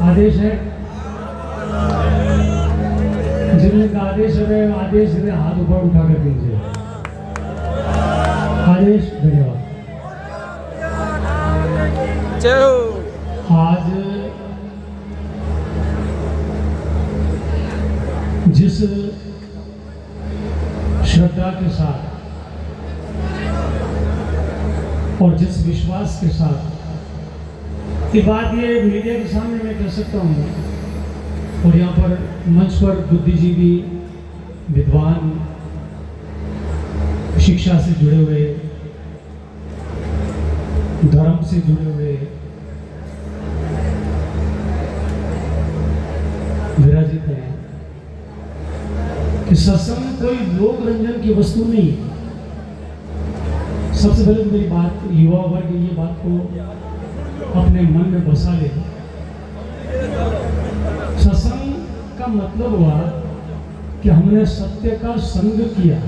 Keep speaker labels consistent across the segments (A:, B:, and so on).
A: आदेश है, जिनका आदेश है आदेश ने हाथ ऊपर उठा कर दीजिए। आदेश। धन्यवाद। आज जिस श्रद्धा के साथ और जिस विश्वास के साथ, ये बात ये मीडिया के सामने मैं कह सकता हूँ, और यहाँ पर मंच पर बुद्धिजीवी, विद्वान, शिक्षा से जुड़े हुए, धर्म से जुड़े हुए विराजित हैं कि सत्संग कोई लोक रंजन की वस्तु नहीं है। सबसे पहले मेरी बात युवा वर्ग ये बात को अपने मन में बसा ले। सत्संग का मतलब हुआ कि हमने सत्य का संग किया,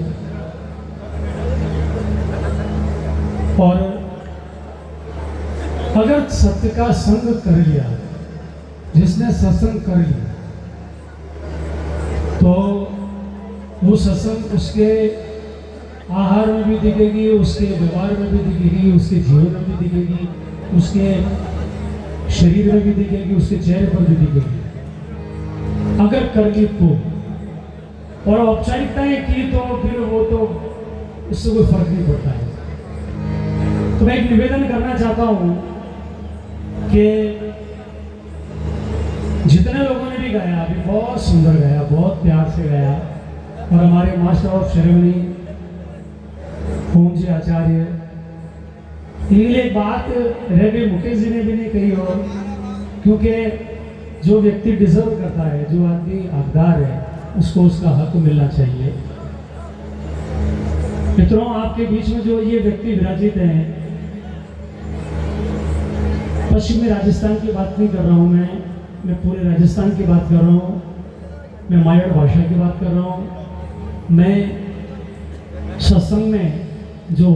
A: और अगर सत्य का संग कर लिया, जिसने सत्संग कर लिया, तो वो सत्संग उसके आहार में भी दिखेगी, उसके व्यवहार में भी दिखेगी, उसके जीवन में भी दिखेगी, उसके शरीर में भी दिखेगी, उसके चेहरे पर भी दिखेगी, अगर कर ली तो। और औपचारिकताएं की तो फिर वो तो उससे कोई फर्क नहीं पड़ता है। तो मैं एक निवेदन करना चाहता हूं कि जितने लोगों ने भी गाया, अभी बहुत सुंदर गाया, बहुत प्यार से गाया, और हमारे मास्टर ऑफ सेरेमनी ओम जी आचार्य, इनके लिए एक बात रह गई, मुकेश जी ने भी नहीं कही हो, क्योंकि जो व्यक्ति डिजर्व करता है, जो आदमी हकदार है, उसको उसका हक मिलना चाहिए। मित्रों, आपके बीच में जो ये व्यक्ति विराजित हैं, पश्चिमी राजस्थान की बात नहीं कर रहा हूँ मैं पूरे राजस्थान की बात कर रहा हूँ, मैं मायड़ भाषा की बात कर रहा हूँ, मैं सत्संग में जो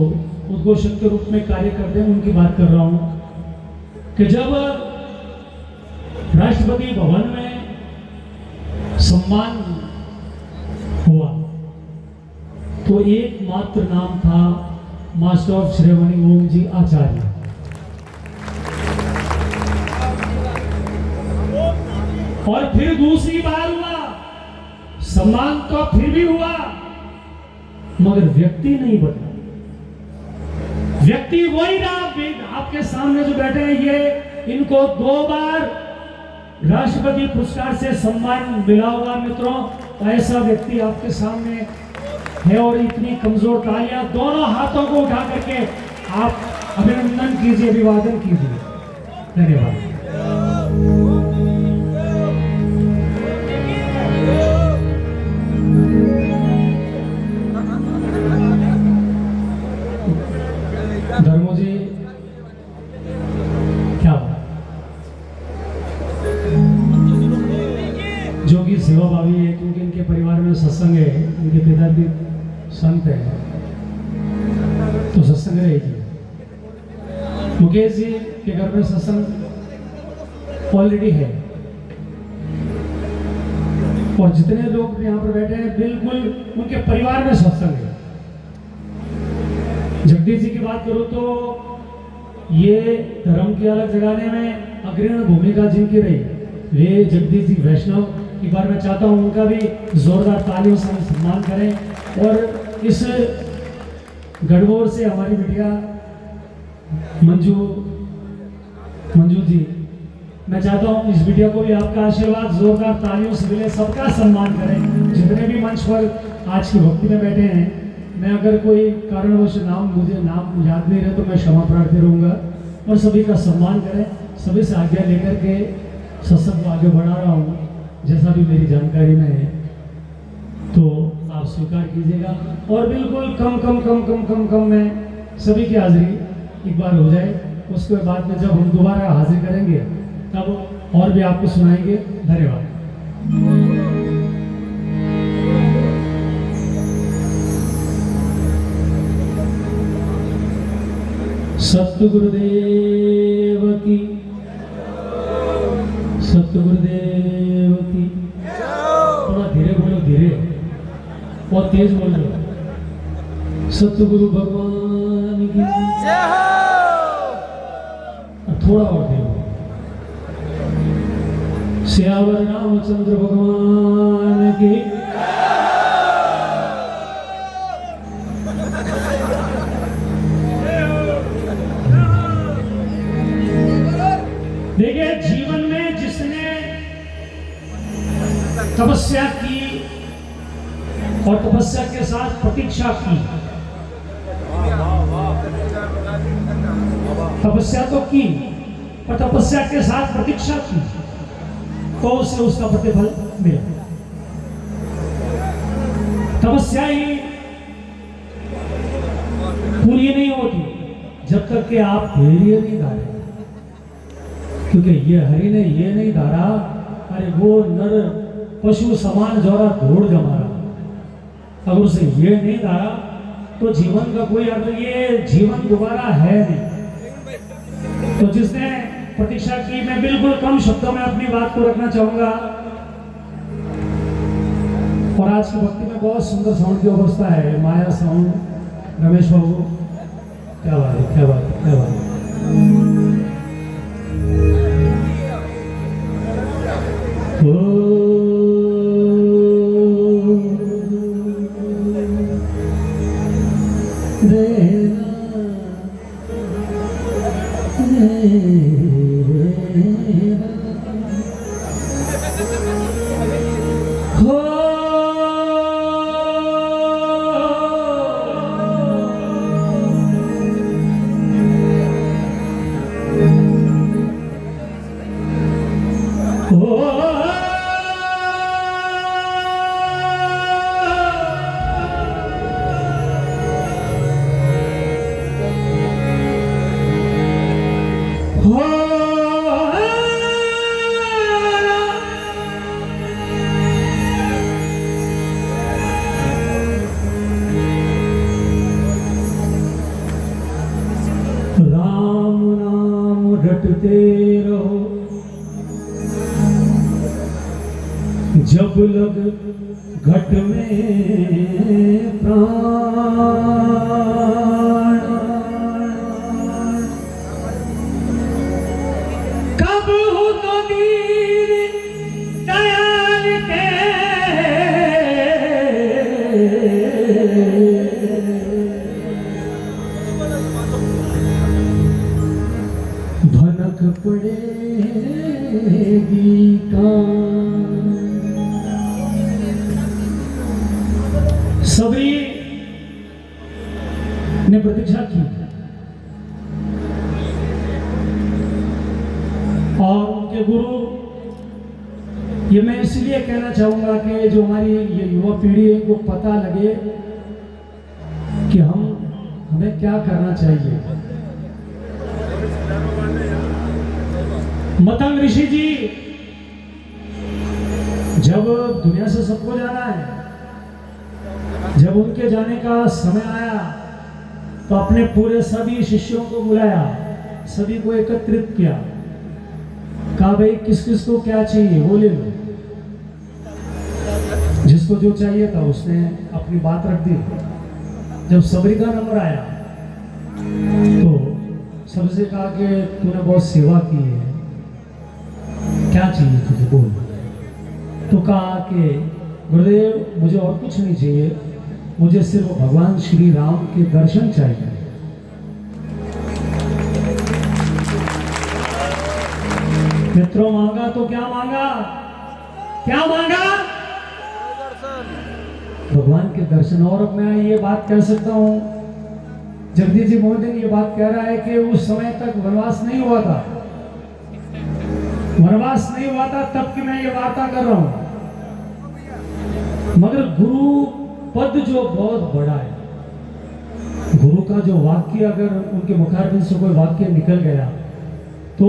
A: उद्घोषक के रूप में कार्य करते हैं उनकी बात कर रहा हूँ कि जब राष्ट्रपति भवन में सम्मान हुआ तो एकमात्र नाम था मास्टर ऑफ सेरेमनी ओम जी आचार्य। और फिर दूसरी बार हुआ, सम्मान तो फिर भी हुआ, मगर व्यक्ति नहीं बदला। व्यक्ति वही रहा। आपके सामने जो बैठे हैं, ये इनको 2 बार राष्ट्रपति पुरस्कार से सम्मान मिला हुआ। मित्रों, ऐसा व्यक्ति आपके सामने है, और इतनी कमजोर तालियां दोनों हाथों को उठा करके आप अभिनंदन कीजिए, अभिवादन कीजिए। धन्यवाद। धर्मो जी, क्या बात, जो कि सेवा भावी है, क्योंकि इनके परिवार में सत्संग है, इनके पिता भी संत है, तो सत्संग रहेगी। मुकेश जी के घर में सत्संग ऑलरेडी है, और जितने लोग यहाँ पर बैठे हैं, बिल्कुल उनके परिवार में सत्संग है। जगदीश जी की बात करूं तो ये धर्म की अलग जगाने में अग्रणी भूमिका जिनकी रही, वे जगदीश जी वैष्णव। एक बार मैं चाहता हूं उनका भी जोरदार तालियों से सम्मान करें। और इस गढ़बोर से हमारी बिटिया मंजू जी, मैं चाहता हूं इस बिटिया को भी आपका आशीर्वाद जोरदार तालियों से मिले, सबका सम्मान करें। जितने भी मंच पर आज की भक्ति में बैठे हैं, मैं अगर कोई कारणवश मुझे नाम याद नहीं रहे तो मैं क्षमा प्रार्थी रहूँगा, और सभी का सम्मान करें। सभी से आज्ञा लेकर के सत्संग को आगे बढ़ा रहा हूँ, जैसा भी मेरी जानकारी में है, तो आप स्वीकार कीजिएगा। और बिल्कुल कम में सभी की हाजिरी एक बार हो जाए, उसके बाद में जब हम दोबारा हाजिर करेंगे तब और भी आपको सुनाएंगे। धन्यवाद। सतगुरुदेव की सतगुरुदेव की। थोड़ा धीरे बोलो, धीरे, बहुत तेज बोल रहे हो। सतगुरु भगवान की जय हो। थोड़ा और धीरे। श्यावर रामचंद्र भगवान की। देखिए, जीवन में जिसने तपस्या की और तपस्या के साथ प्रतीक्षा की, तपस्या तो की और तपस्या के साथ प्रतीक्षा की, तो उसे उसका प्रतिफल मिला। तपस्या ही पूरी नहीं होती जब तक कि आप धैर्य नहीं धारे, क्योंकि ये हरि ने ये नहीं धारा, अरे वो नर पशु समान जोरा धूड़ जमारा, अगर उसे ये नहीं धारा तो जीवन का कोई अर्थ, ये जीवन दोबारा है नहीं। तो जिसने प्रतीक्षा की, मैं बिल्कुल कम शब्दों में अपनी बात को रखना चाहूंगा। और आज की भक्ति में बहुत सुंदर साउंड की अवस्था है, माया साउंड, रमेश बाबू, क्या बात है, क्या बात है, क्या बात है। राम नाम रटते रहो, जब लग घट में प्राण, कब हो तो दीन दयाल के, भनक पड़ेगी कान। सबरी ने प्रतीक्षा की और उनके गुरु, ये मैं इसलिए कहना चाहूंगा कि जो हमारी ये युवा पीढ़ी है को पता लगे कि हमें क्या करना चाहिए। मतंग ऋषि जी जब दुनिया से सबको जाना है, जब उनके जाने का समय आया तो अपने पूरे सभी शिष्यों को बुलाया, सभी को एकत्रित किया, कहा भाई किस किस को क्या चाहिए वो ले लो। जिसको जो चाहिए था उसने अपनी बात रख दी। जब सबरी का नंबर आया तो सबसे कहा कि तूने बहुत सेवा की है, क्या चाहिए तुझे बोल। तो कहा कि गुरुदेव मुझे और कुछ नहीं चाहिए, मुझे सिर्फ भगवान श्री राम के दर्शन चाहिए। मित्रों, मांगा तो क्या मांगा, क्या मांगा? भगवान के दर्शन। और अब मैं ये बात कह सकता हूं, जगदीश जी मोहन ये बात कह रहा है कि उस समय तक वनवास नहीं हुआ था, वनवास नहीं हुआ था तब कि मैं ये वार्ता कर रहा हूं, मगर गुरु पद जो बहुत बड़ा है, गुरु का जो वाक्य अगर उनके मुखारबिंद से कोई वाक्य निकल गया तो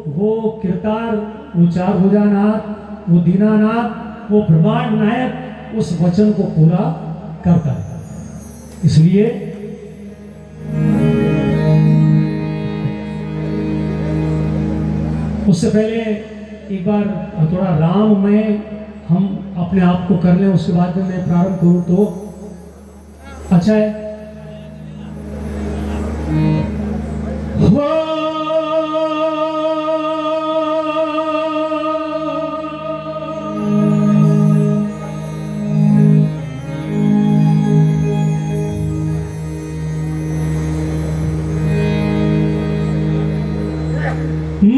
A: वो किरतार, वो चार भुजानाथ, वो दीनानाथ, वो ब्रह्मांड नायक उस वचन को पूरा करता है। इसलिए उससे पहले एक बार थोड़ा राममय हम अपने आप को कर लें, उसके बाद में मैं प्रारंभ करूं तो अच्छा है। हो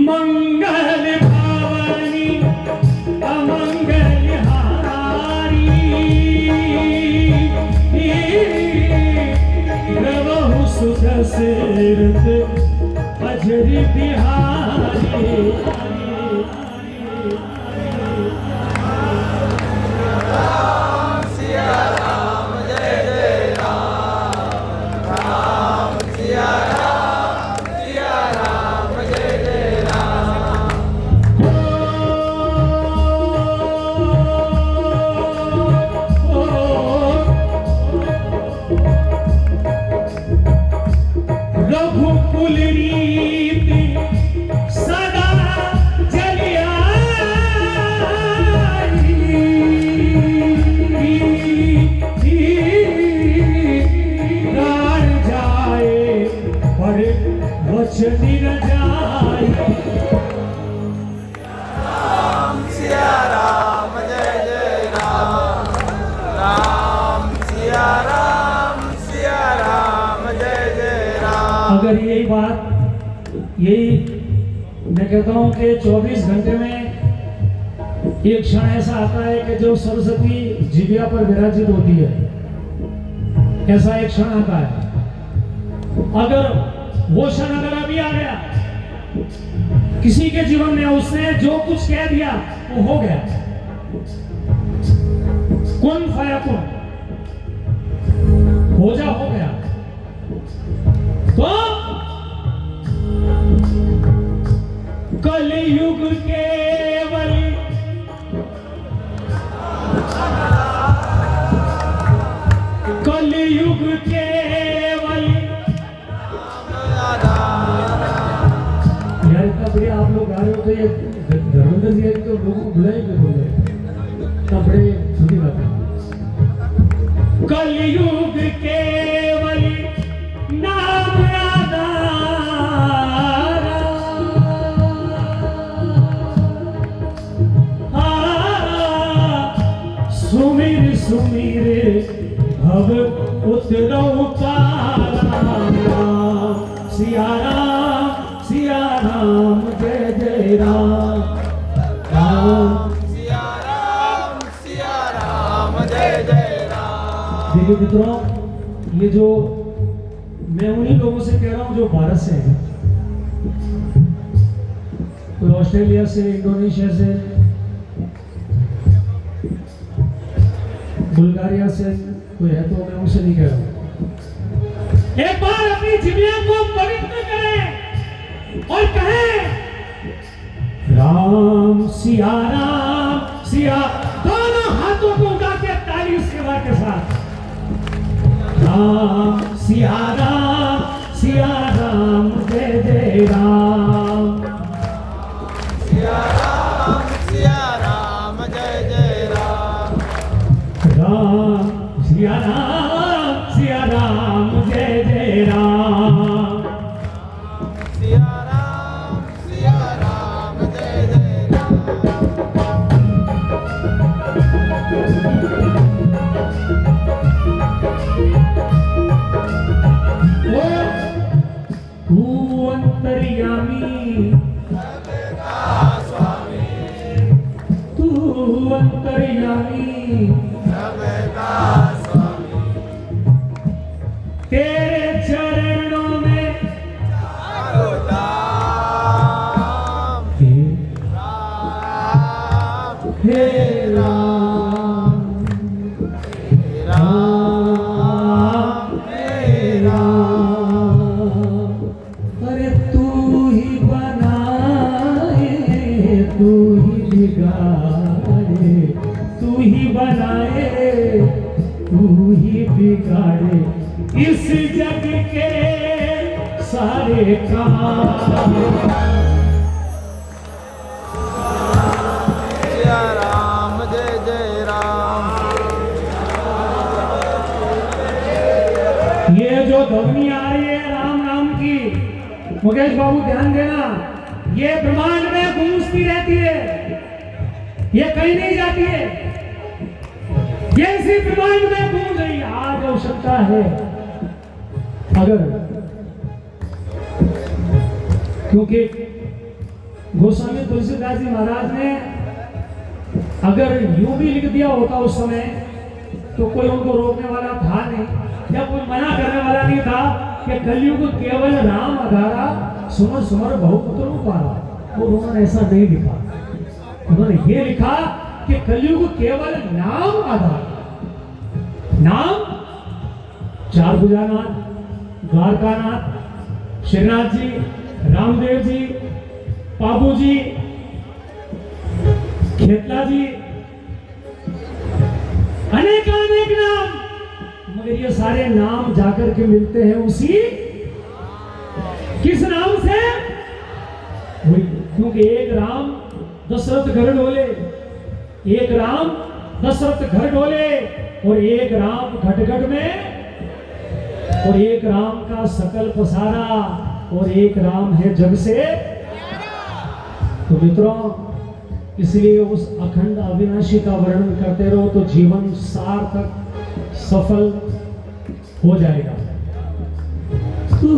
A: मंगल भावनी अमंगल हारी, रवहु सुदशरथ अजर बिहारी। रघुकुल रीति सदा चलिया, प्राण जाए पर वचन न जाए।
B: राम सिया राम जय जय राम, राम सिया राम जय जय राम।
A: अगर यही बात, यही मैं कहता हूं कि 24 घंटे में एक क्षण ऐसा आता है कि जो सरस्वती जिभिया पर विराजित होती है, ऐसा एक क्षण आता है। अगर वो क्षण अगर अभी आ गया किसी के जीवन में, उसने जो कुछ कह दिया वो हो गया, कुन फयाकुन, हो गया। तो कलयुग केवल कलयुग केवल, यार इतना बढ़िया आप लोग गा रहे हो, तो ये धर्मेंद्र जी तो लोगों को बुलाए क्यों बोल रहे, इतना बड़े सुधी बात है। कलयुग केवल नाम सुमिर सुमिर भव उतरौ तारा। सिया राम जय जय राम, राम
B: सिया राम जय जय राम।
A: देखिए मित्रों, ये जो मैं उन्हीं लोगों से कह रहा हूं जो भारत से है, कोई ऑस्ट्रेलिया से, इंडोनेशिया से, बुल्गारिया से कोई है, तो मैं उनसे नहीं कह रहा हूं। एक बार अपनी जिभिया को पवित्र करें और कहें राम सिया, दोनों हाथों को उठा के ताली सेवा के साथ, राम सिया राम जय जय राम,
B: सिया राम जय जय राम,
A: राम सिया राम जय जय राम,
B: सिया राम जय जय राम।
A: तू अंतर्यामी, तू अंतर्यामी, तेरे चरणों में हे राम, हे राम। अरे तू ही बनाए, तू ही बिगाड़े, तू ही बनाए, तू ही बिगाड़े, इस जग के सारे काम। मुकेश बाबू ध्यान देना, ये ब्रह्मांड में गूंजती रहती है, ये कहीं नहीं जाती है, ये इसी ब्रह्मांड में गूंज रही है। आज आवश्यकता है, अगर क्योंकि गोस्वामी तुलसीदास जी महाराज ने अगर यूं भी लिख दिया होता उस समय तो कोई उनको रोकने वाला था नहीं, या कोई मना करने वाला नहीं था कि कलयुग केवल राम आधारा, सुमर सुमर बहुपुत्र पारा। वो उन्होंने ऐसा नहीं लिखा, उन्होंने ये लिखा कि कलयुग केवल नाम आधार। नाम चार भुजानाथ, द्वारकानाथ, श्रीनाथ जी, रामदेव जी, बाबू जी, खेतला जी, अनेक अनेक नाम, मगर ये सारे नाम जाकर के मिलते हैं उसी किस नाम से? वही, क्योंकि एक राम दशरथ घर डोले, एक राम दशरथ घर डोले, और एक राम घट घट में, और एक राम का सकल पसारा, और एक राम है जग से। तो मित्रों, इसलिए उस अखंड अविनाशी का वर्णन करते रहो तो जीवन सार्थक सफल हो जाएगा। तू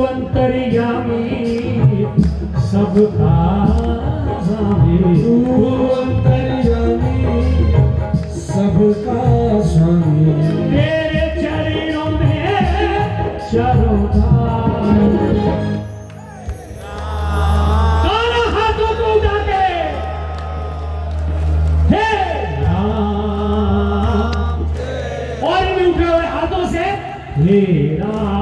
A: अंतर्यामी सबका स्वामी, तू अंतर्यामी सबका स्वामी, तेरे चरणों में चरणों हे राम।